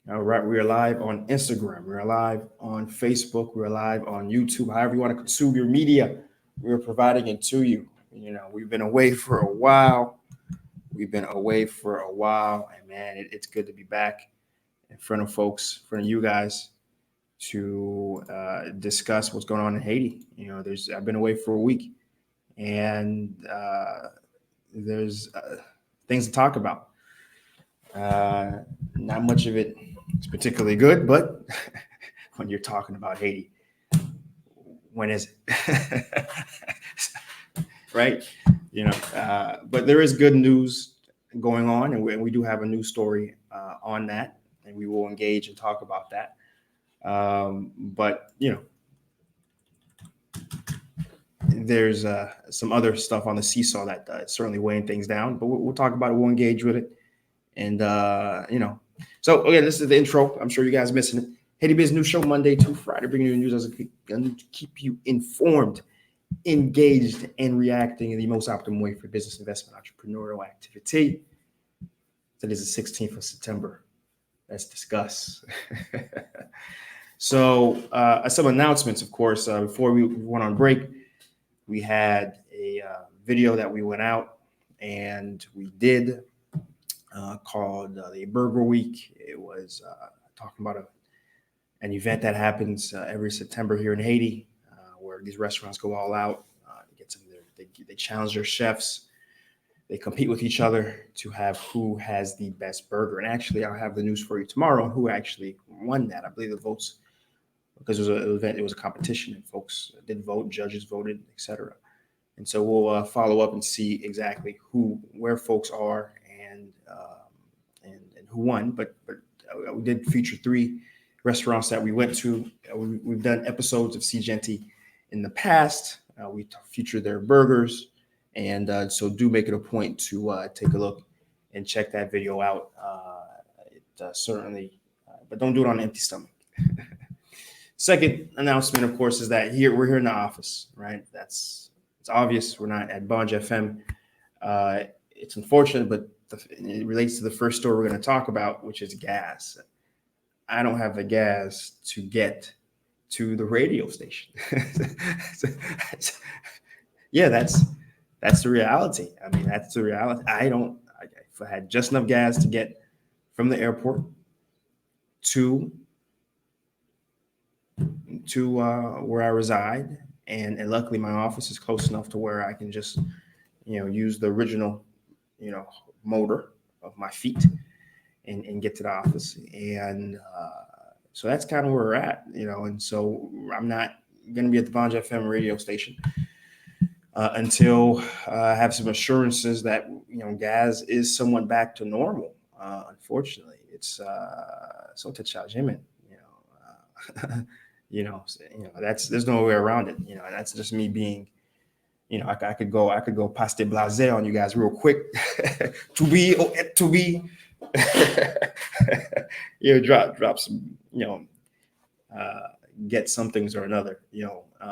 All right, we are live on Instagram. We are live on Facebook. We are live on YouTube. However you want to consume your media, we are providing it to you. We've been away for a while. And man, it's good to be back in front of folks, in front of you guys, to discuss what's going on in Haiti. There's I've been away for a week, and there's things to talk about. Not much of it is particularly good, but when you're talking about Haiti, when is it? Right? But there is good news going on, and we do have a news story on that, and we will engage and talk about that. But there's some other stuff on the seesaw that certainly weighing things down, but we'll talk about it. We'll engage with it. And, so again, this is the intro. I'm sure you guys are missing it. Haiti Biz News Show, Monday to Friday, bringing you the news as to keep you informed, engaged, and reacting in the most optimal way for business, investment, entrepreneurial activity. Today is the 16th of September. Let's discuss. So, some announcements, of course. Before we went on break, we had a video that we went out and we did called the Burger Week. It was talking about an event that happens every September here in Haiti, where these restaurants go all out. They challenge their chefs. They compete with each other to have who has the best burger. And actually, I'll have the news for you tomorrow on who actually won that. I believe the votes, because it was an event, it was a competition, and folks did vote, judges voted, etc. And so we'll follow up and see exactly where folks are and who won. But we did feature 3 restaurants that we went to. We've done episodes of Seejeanty in the past. We featured their burgers, and so do make it a point to take a look and check that video out. Certainly, but don't do it on an empty stomach. Second announcement, of course, is that we're here in the office, right? It's obvious we're not at Bonj FM. It's unfortunate, but it relates to the first story we're going to talk about, which is gas. I don't have the gas to get to the radio station. Yeah, that's the reality. I mean, that's the reality. If I had just enough gas to get from the airport to where I reside, and luckily my office is close enough to where I can just use the original motor of my feet and get to the office. And so that's kind of where we're at, and so I'm not going to be at the Bonj FM radio station until I have some assurances that gas is somewhat back to normal. Unfortunately, it's so to charge him, that's, there's no way around it. That's just me being, I could go paste blase on you guys real quick. to be, drop some, get some things or another,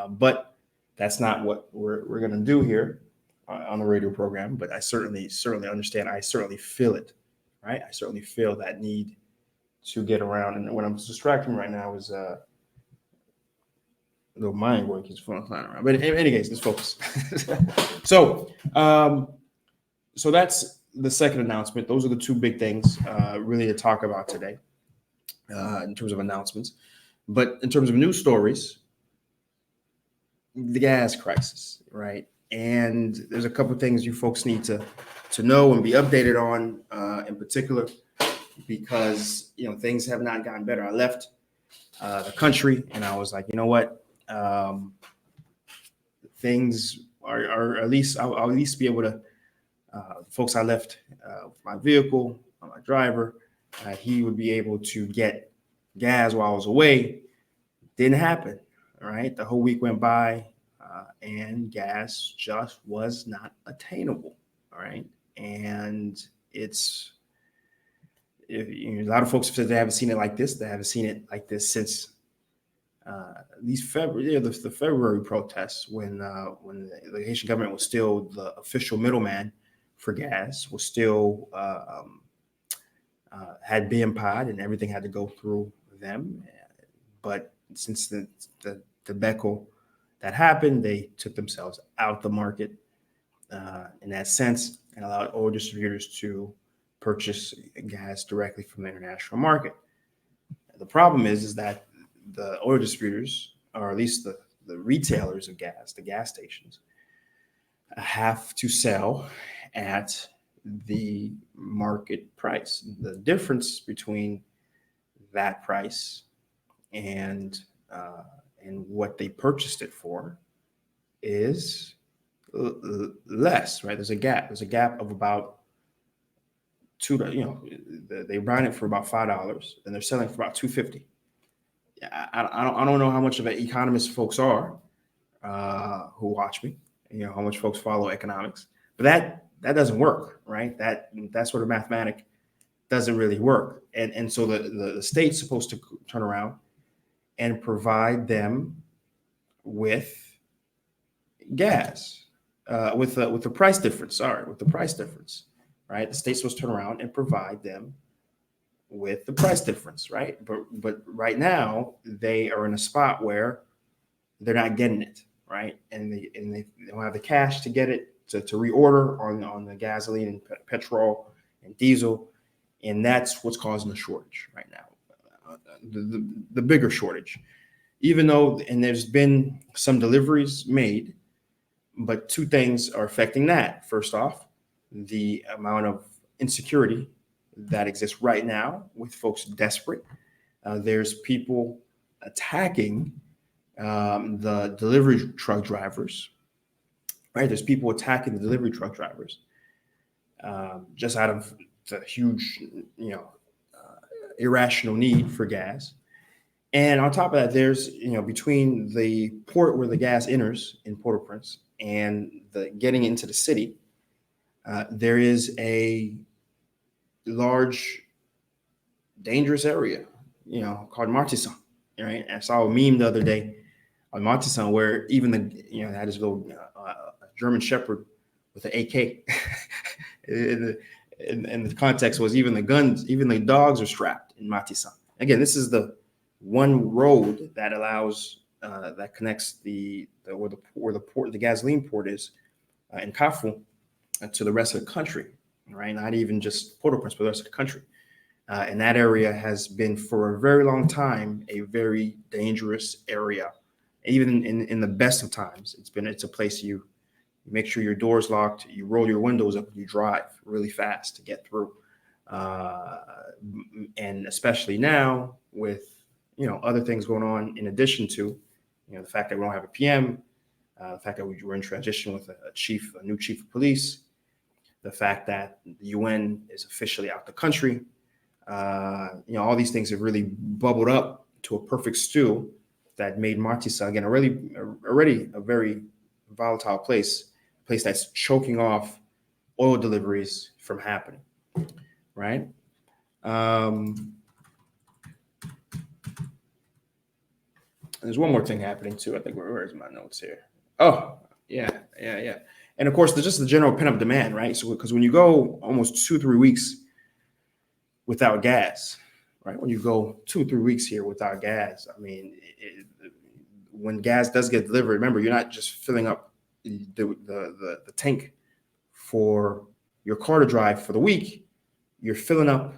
but that's not what we're going to do here on the radio program. But I certainly understand. I certainly feel it, right? I certainly feel that need to get around. And what I'm distracting right now is little mind work is flying around. But in any case, let's focus. So that's the second announcement. Those are the 2 big things really to talk about today in terms of announcements. But in terms of news stories, the gas crisis, right? And there's a couple of things you folks need to know and be updated on in particular, because things have not gotten better. I left the country and I was like, you know what? Things are at least I'll at least be able to. Folks, I left my vehicle, my driver. He would be able to get gas while I was away. Didn't happen. All right, the whole week went by, and gas just was not attainable. All right, and it's a lot of folks have said they haven't seen it like this. They haven't seen it like this since these February, the February protests, when the Haitian government was still the official middleman for gas, was still had been pod, and everything had to go through them. But since the debacle that happened, they took themselves out the market in that sense and allowed oil distributors to purchase gas directly from the international market. The problem is that the oil distributors, or at least the retailers of gas, the gas stations, have to sell at the market price. The difference between that price and what they purchased it for is less, right? There's a gap. There's a gap of about two. They buy it for about $5, and they're selling for about $2.50. I don't know how much of an economist folks are who watch me. How much folks follow economics, but that doesn't work, right? That sort of mathematic doesn't really work, and so the state's supposed to turn around and provide them with gas with the price difference. Sorry, with the price difference, right? The state's supposed to turn around and provide them with the price difference, right? But right now they are in a spot where they're not getting it, right? And they don't have the cash to get it to reorder on the gasoline and petrol and diesel, and that's what's causing the shortage right now. The bigger shortage, even though, and there's been some deliveries made, but two things are affecting that. First off, the amount of insecurity that exists right now with folks desperate. There's people attacking the delivery truck drivers, right? There's people attacking the delivery truck drivers just out of the huge, irrational need for gas. And on top of that, there's, between the port where the gas enters in Port-au-Prince and the getting into the city, there is a large, dangerous area, called Martissan, right? I saw a meme the other day on Martissan where even had this little German Shepherd with an AK. and the context was even the guns, even the dogs are strapped in Martissan. Again, this is the one road that allows that connects where the gasoline port is in Carrefour to the rest of the country, right? Not even just Port-au-Prince, but the rest of the country. And that area has been for a very long time a very dangerous area. Even in the best of times, it's a place you make sure your door's locked, you roll your windows up, you drive really fast to get through. And especially now with other things going on, in addition to the fact that we don't have a PM, the fact that we're in transition with a new chief of police, the fact that the UN is officially out the country. All these things have really bubbled up to a perfect stew that made Martissan again already a very volatile place that's choking off oil deliveries from happening, right? There's one more thing happening too. I think where's my notes here? Oh, yeah. And of course, there's just the general pent-up demand, right? So because when you go almost 2-3 weeks without gas, right? When you go 2-3 weeks here without gas, I mean, when gas does get delivered, remember, you're not just filling up the tank for your car to drive for the week. You're filling up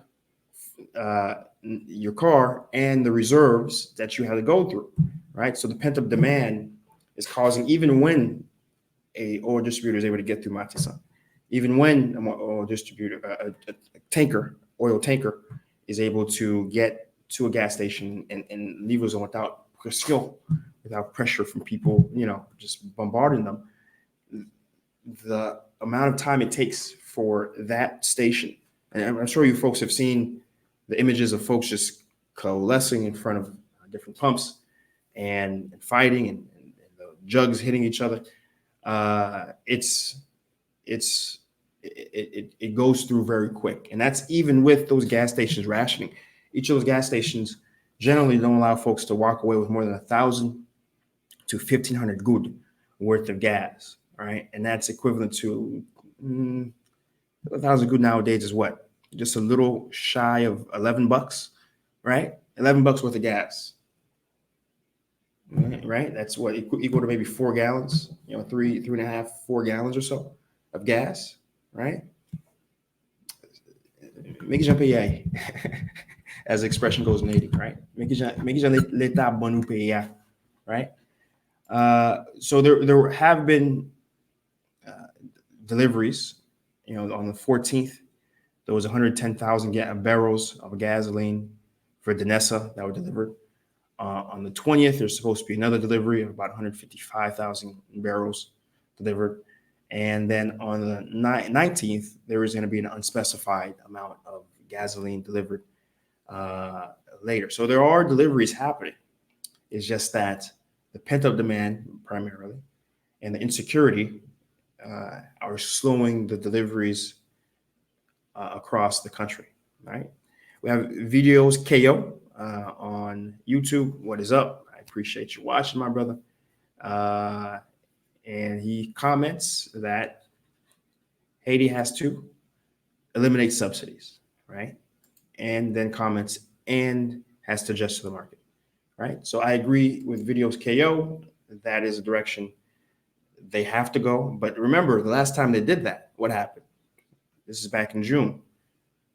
your car and the reserves that you had to go through, right? So the pent-up demand is causing, even when a oil distributor is able to get through Martissan, even when an oil distributor, a oil tanker is able to get to a gas station and leave a zone without pressure from people, just bombarding them, the amount of time it takes for that station. And I'm sure you folks have seen the images of folks just coalescing in front of different pumps and fighting and the jugs hitting each other. It goes through very quick. And that's even with those gas stations rationing. Each of those gas stations generally don't allow folks to walk away with more than 1,000 to 1,500 good worth of gas, right? And that's equivalent to 1,000 good nowadays is what? just a little shy of $11, right? $11 worth of gas, right? That's what equal to maybe 4 gallons, three and a half, 4 gallons or so of gas, right? Make it pay, as the expression goes in Haiti, right? Make it l'état bon nous payer, right? So there have been deliveries. On the 14th, there was 110,000 barrels of gasoline for Danessa that were delivered. On the 20th, there's supposed to be another delivery of about 155,000 barrels delivered. And then on the 19th, there is going to be an unspecified amount of gasoline delivered later. So there are deliveries happening. It's just that the pent-up demand primarily and the insecurity are slowing the deliveries across the country, right? We have videos, KO, on YouTube. What is up? I appreciate you watching, my brother. And he comments that Haiti has to eliminate subsidies, right? And then comments and has to adjust to the market, right? So I agree with videos KO. That is a direction they have to go. But remember, the last time they did that, what happened? This is back in June.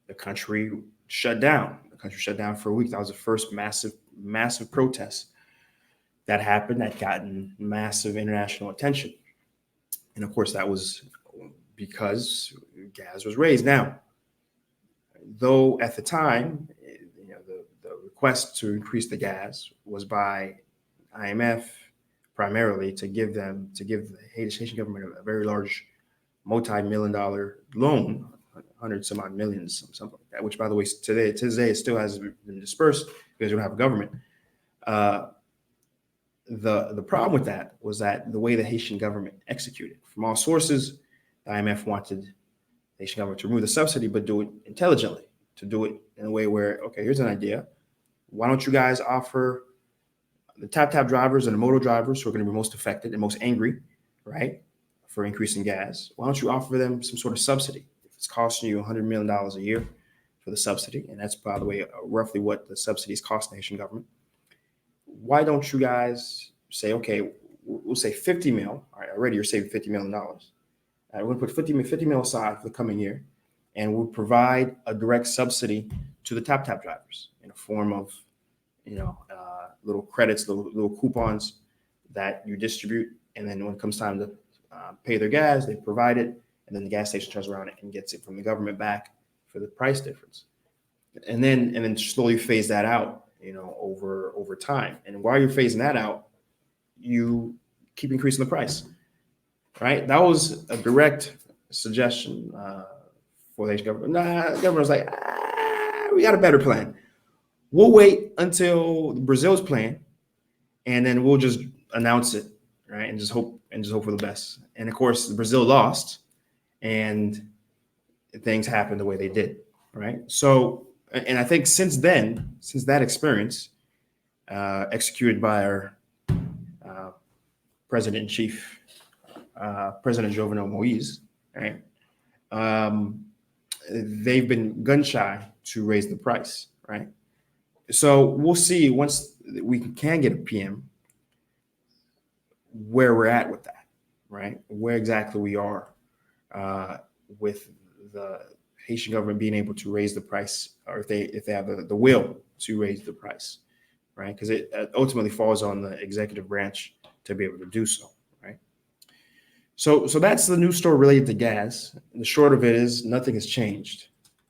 The country shut down. The country shut down for a week. That was the first massive protest that happened that gotten massive international attention. And of course, that was because gas was raised. Now, though at the time, the request to increase the gas was by IMF primarily to give the Haitian government a very large multi-million-dollar loan, hundred some odd millions, something like that, which, by the way, today still hasn't been dispersed because we don't have a government. The problem with that was that the way the Haitian government executed. From all sources, the IMF wanted the Haitian government to remove the subsidy, but do it intelligently, to do it in a way where, okay, here's an idea. Why don't you guys offer the tap drivers and the moto drivers, who are going to be most affected and most angry, right, for increasing gas? Why don't you offer them some sort of subsidy? If it's costing you $100 million a year for the subsidy, and that's, by the way, roughly what the subsidies cost the Haitian government, why don't you guys say, okay, we'll say 50 mil. All right, already you're saving $50 million. We're going to put 50 mil aside for the coming year, and we'll provide a direct subsidy to the tap drivers in a form of, little credits, little coupons that you distribute. And then when it comes time to pay their gas, they provide it. And then the gas station turns around and gets it from the government back for the price difference. And then slowly phase that out, over time. And while you're phasing that out, you keep increasing the price, right? That was a direct suggestion for the Haitian government. The government was like, we got a better plan. We'll wait until Brazil's plan, and then we'll just announce it, right? And just hope for the best. And of course, Brazil lost, and things happened the way they did, right? So, and I think since that experience, executed by our President-in-Chief, President Jovenel Moise, right? They've been gun shy to raise the price, right? So we'll see once we can get a PM where we're at with that, right? Where exactly we are with the Haitian government being able to raise the price, or if they have the will to raise the price, right? Because it ultimately falls on the executive branch to be able to do so, right? So that's the news story related to gas. And the short of it is nothing has changed.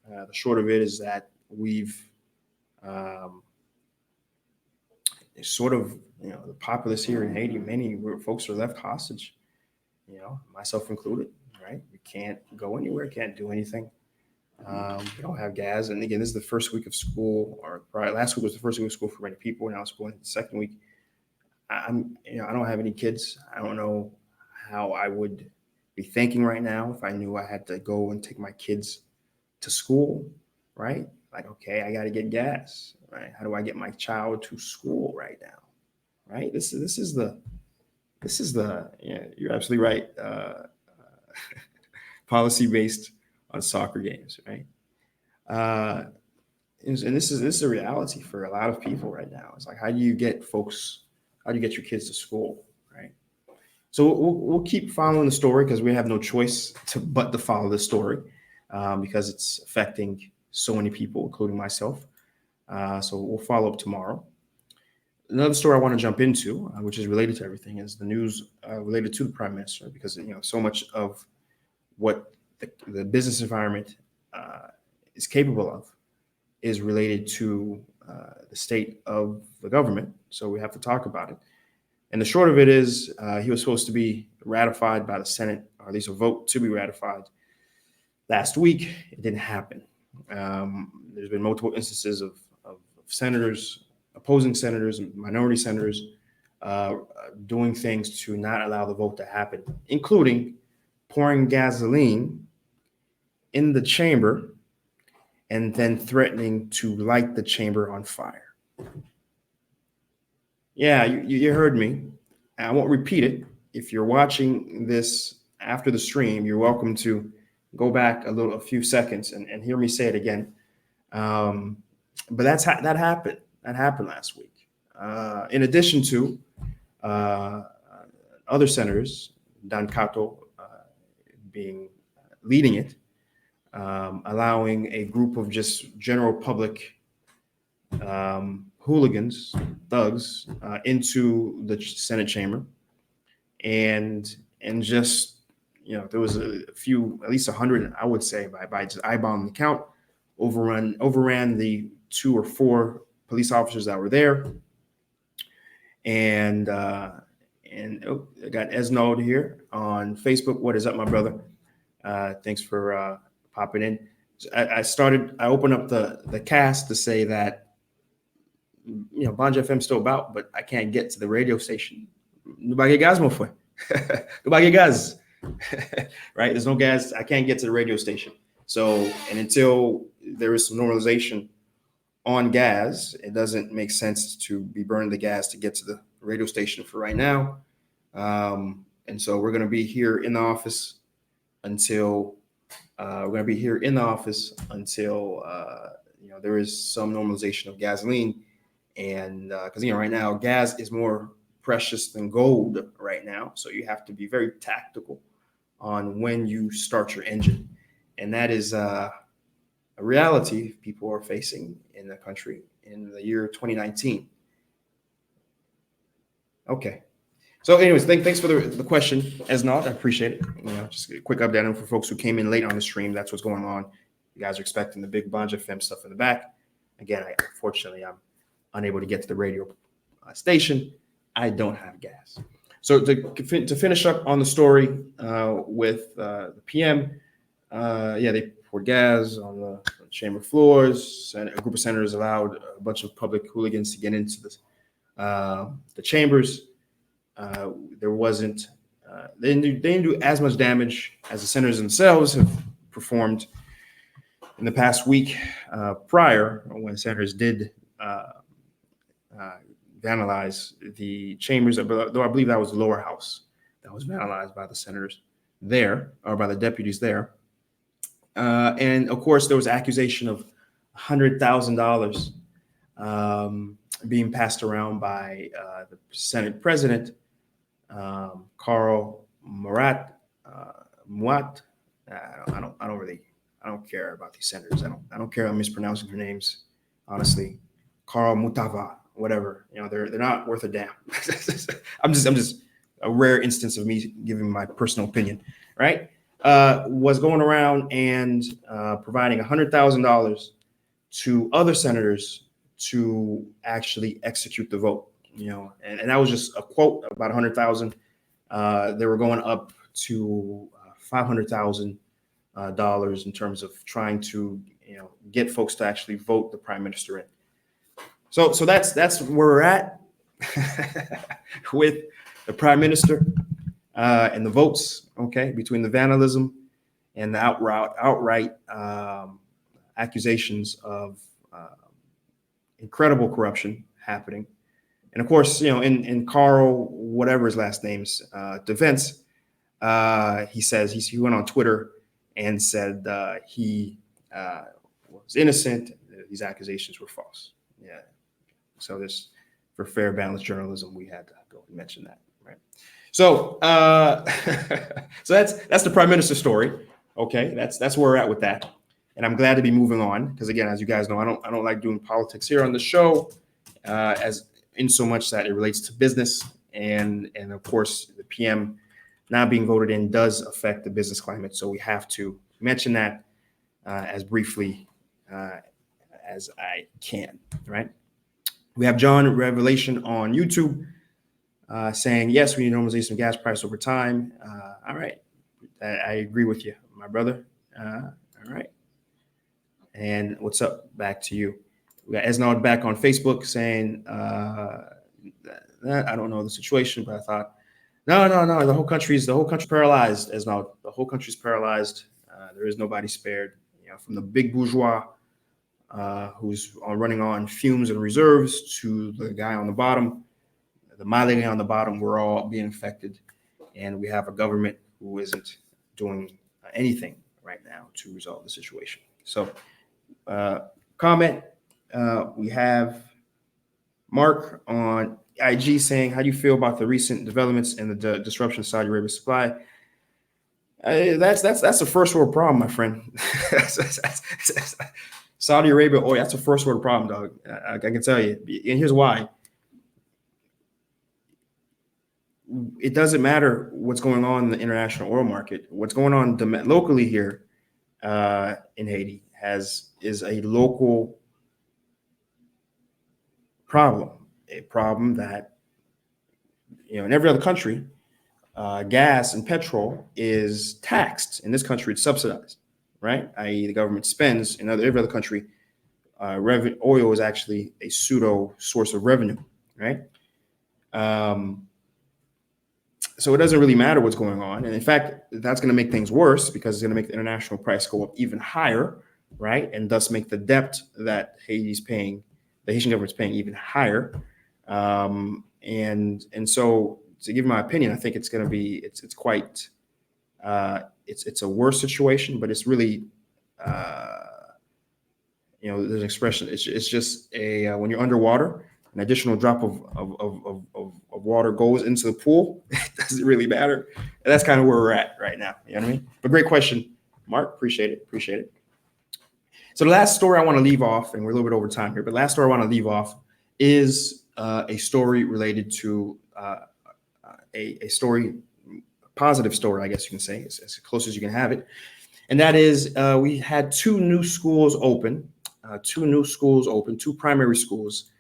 The short of it is that we've sort of, the populace here in Haiti, many folks are left hostage, myself included, right? We can't go anywhere, can't do anything. We don't have gas. And again, this is the first week of school, or probably last week was the first week of school for many people. Now it's going to the second week. I don't have any kids. I don't know how I would be thinking right now if I knew I had to go and take my kids to school, right? Like, okay, I got to get gas, right? How do I get my child to school right now, right? This is the you're absolutely right. Policy based on soccer games, right? Uh, and this is a reality for a lot of people right now. It's like, how do you get folks? How do you get your kids to school, right? So we'll keep following the story because we have no choice but to follow the story because it's affecting so many people, including myself. So we'll follow up tomorrow. Another story I want to jump into, which is related to everything, is the news related to the prime minister, because so much of what the business environment is capable of is related to the state of the government. So we have to talk about it. And the short of it is, he was supposed to be ratified by the Senate, or at least a vote to be ratified last week. It didn't happen. There's been multiple instances of senators, opposing senators, and minority senators doing things to not allow the vote to happen, including pouring gasoline in the chamber and then threatening to light the chamber on fire. Yeah, you heard me. I won't repeat it. If you're watching this after the stream, you're welcome to go back a few seconds and hear me say it again. But that happened. That happened last week. In addition to other senators, Dan Cato being leading it, allowing a group of just general public hooligans, thugs, into the Senate chamber, and just there was a few, at least 100, I would say, by just eyeballing the count, overran the 2 or 4 police officers that were there, and I got Esnod here on Facebook. What is up, my brother? Thanks for popping in. I opened up the cast to say that Banja FM still about, but I can't get to the radio station. Nobody get gas, my friend. Nobody get gas. Right? There's no gas. I can't get to the radio station. So, and until there is some normalization on gas, it doesn't make sense to be burning the gas to get to the radio station for right now. And so we're going to be here in the office until there is some normalization of gasoline. And because right now gas is more precious than gold right now, so you have to be very tactical on when you start your engine, and that is a reality people are facing in the country in the year 2019. Okay, so anyways, thanks for the question, Esnod. I appreciate it. Just a quick update for folks who came in late on the stream. That's what's going on. You guys are expecting the big Banja FM stuff in the back. Again, unfortunately, I'm unable to get to the radio station. I don't have gas. So to finish up on the story with the PM, they poured gas on the chamber floors. And a group of senators allowed a bunch of public hooligans to get into the chambers. There wasn't. They didn't do as much damage as the senators themselves have performed in the past week prior, when senators did vandalize the chambers, though I believe that was the lower house that was vandalized by the senators there, or by the deputies there. And of course, there was accusation of $100,000 being passed around by the Senate president, Carl Murat. I don't care about these senators. I don't care. I'm mispronouncing their names, honestly. Carl Mutava, whatever. They're not worth a damn. I'm just a rare instance of me giving my personal opinion, right? Was going around and providing $100,000 to other senators to actually execute the vote. And that was just a quote, about 100,000. They were going up to $500,000 in terms of trying to get folks to actually vote the prime minister in. So that's where we're at with the prime minister and the votes. Okay, between the vandalism and the outright accusations of incredible corruption happening. And of course, in Carl, whatever his last name's defense, he says he went on Twitter and said he was innocent. These accusations were false. Yeah. So this, for fair, balanced journalism, we had to go and mention that, right? So, so that's the prime minister's story. Okay, that's where we're at with that, and I'm glad to be moving on because, again, as you guys know, I don't like doing politics here on the show, as in so much that it relates to business, and of course the PM not being voted in does affect the business climate. So we have to mention that as briefly as I can. Right? We have John Revelation on YouTube saying, yes, we need normalization of gas price over time. All right. I agree with you, my brother. All right. And what's up? Back to you. We got Esnard back on Facebook saying, I don't know the situation, but I thought, no. The whole country's paralyzed. Esnard, the whole country's paralyzed. There is nobody spared. From the big bourgeois who's running on fumes and reserves to the guy on the bottom, the Mali guy on the bottom. We're all being affected, and we have a government who isn't doing anything right now to resolve the situation. So, comment. We have Mark on IG saying, how do you feel about the recent developments and the disruption of Saudi Arabia supply? That's a first world problem, my friend. Saudi Arabia oil, that's a first world problem, dog. I can tell you. And here's why. It doesn't matter what's going on in the international oil market. What's going on locally here in Haiti is a local problem, a problem that, in every other country, gas and petrol is taxed. In this country, it's subsidized, right? I.e., the government spends. In every other country, oil is actually a pseudo source of revenue, right? So it doesn't really matter what's going on. And in fact, that's going to make things worse because it's going to make the international price go up even higher, right? And thus make the debt that Haiti's paying, the Haitian government's paying, even higher. And so, to give my opinion, I think it's going to be, it's quite, it's a worse situation, but it's really, there's an expression. It's just when you're underwater, an additional drop of water goes into the pool. It doesn't really matter. And that's kind of where we're at right now. You know what I mean? But great question, Mark. Appreciate it. So the last story I want to leave off, and we're a little bit over time here, but last story I want to leave off is a story related to a story, positive story, I guess you can say, as close as you can have it. And that is we had two new schools open, two primary schools.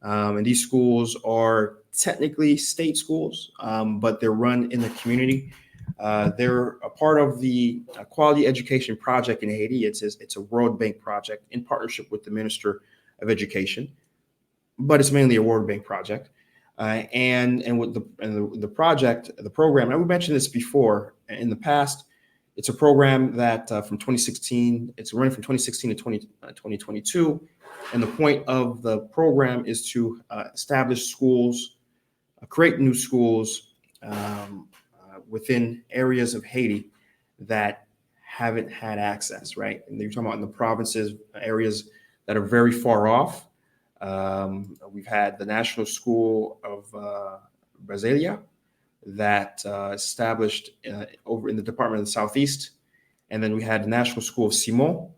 And these schools are technically state schools, but they're run in the community. They're a part of the Quality Education Project in Haiti. It's a World Bank project in partnership with the Minister of Education, but it's mainly a World Bank project. And with the project, the program, and we mentioned this before in the past, it's a program that from 2016, it's running from 2016 to 2022. And the point of the program is to establish schools, create new schools within areas of Haiti that haven't had access, right? And you're talking about in the provinces, areas that are very far off. We've had the National School of Brasilia that established over in the Department of the Southeast. And then we had the National School of Simon,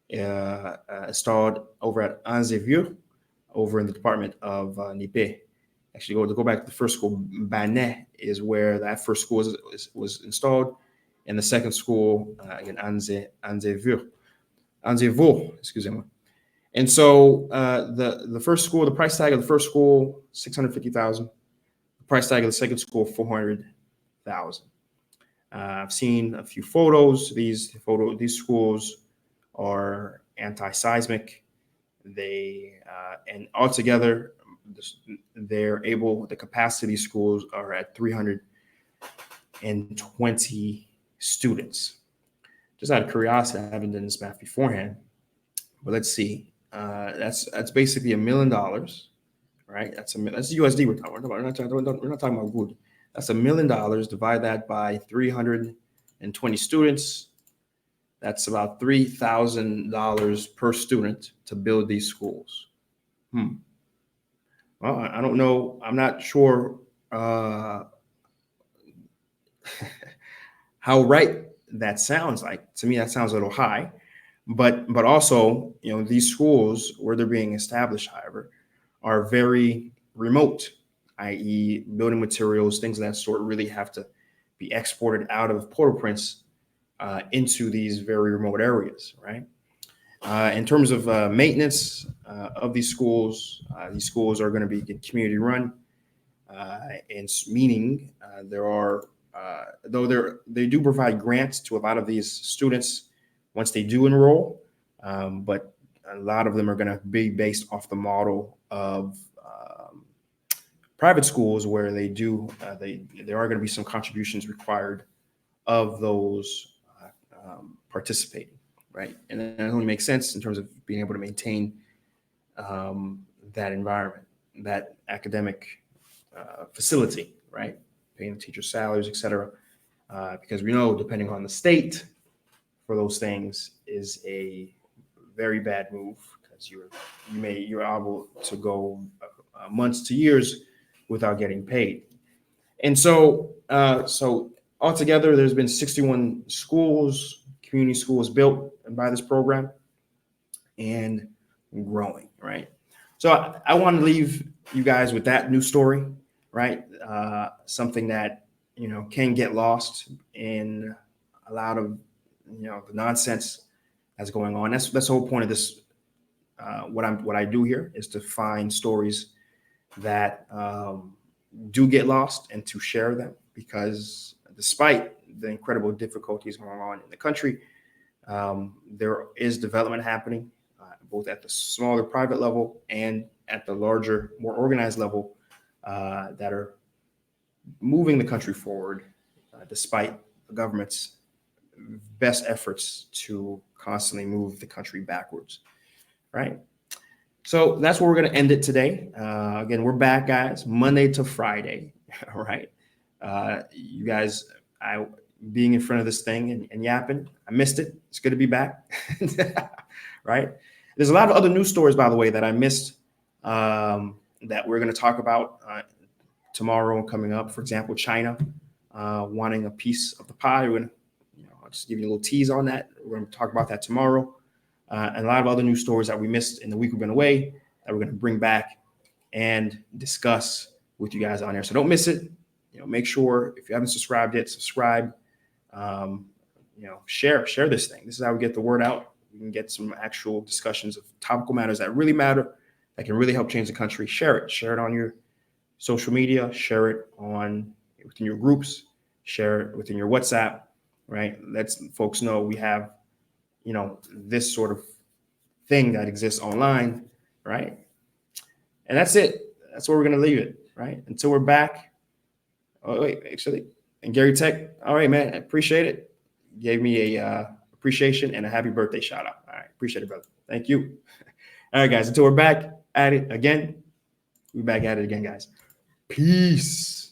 installed over at Anzeville, over in the Department of Nipe. Actually, go back to the first school, Banet is where that first school was installed, and the second school, again, Anzeville, excuse me. And so the first school, the price tag of the first school, $650,000. The price tag of the second school, $400,000. I've seen a few photos. These schools are anti-seismic. They and altogether, the capacity of these schools are at 320 students. Just out of curiosity, I haven't done this math beforehand, but let's see. That's basically $1 million, right? That's USD we're talking about. We're not talking about good. That's $1 million. Divide that by 320 students. That's about $3,000 per student to build these schools. Well, I don't know. I'm not sure how right that sounds like. To me, that sounds a little high. But also, these schools where they're being established, however, are very remote, i.e., building materials, things of that sort, really have to be exported out of Port-au-Prince into these very remote areas, right? In terms of maintenance of these schools are going to be community run, and meaning there are, though they do provide grants to a lot of these students once they do enroll, but a lot of them are going to be based off the model of private schools where there are going to be some contributions required of those participating, right? And that only makes sense in terms of being able to maintain that environment, that academic facility, right? Paying the teachers' salaries, et cetera. Because we know, depending on the state, for those things is a very bad move, because you're able to go months to years without getting paid. And so altogether, there's been 61 schools, community schools built by this program, and growing, right? So I want to leave you guys with that news story, right? Something that can get lost in a lot of the nonsense that's going on. That's the whole point of this. What I do here is to find stories that do get lost and to share them, because despite the incredible difficulties going on in the country, there is development happening, both at the smaller private level and at the larger, more organized level, that are moving the country forward, despite the government's best efforts to constantly move the country backwards, right? So that's where we're going to end it today. Again, we're back, guys, Monday to Friday, all right? You guys, being in front of this thing and yapping, I missed it. It's good to be back, right? There's a lot of other news stories, by the way, that I missed, that we're going to talk about tomorrow and coming up. For example, China wanting a piece of the pie. We're going to, I'll just give you a little tease on that. We're going to talk about that tomorrow. And a lot of other news stories that we missed in the week we've been away that we're going to bring back and discuss with you guys on here. So don't miss it. Make sure, if you haven't subscribed yet, subscribe. Share this thing. This is how we get the word out. We can get some actual discussions of topical matters that really matter, that can really help change the country. Share it on your social media. Share it within your groups. Share it within your WhatsApp. Right? Let folks know we have this sort of thing that exists online, right? And that's it. That's where we're going to leave it, right? Until we're back. Oh, wait, actually. And Gary Tech, all right, man, I appreciate it. Gave me a appreciation and a happy birthday shout out. All right, appreciate it, brother. Thank you. All right, guys, until we're back at it again, we're back at it again, guys. Peace.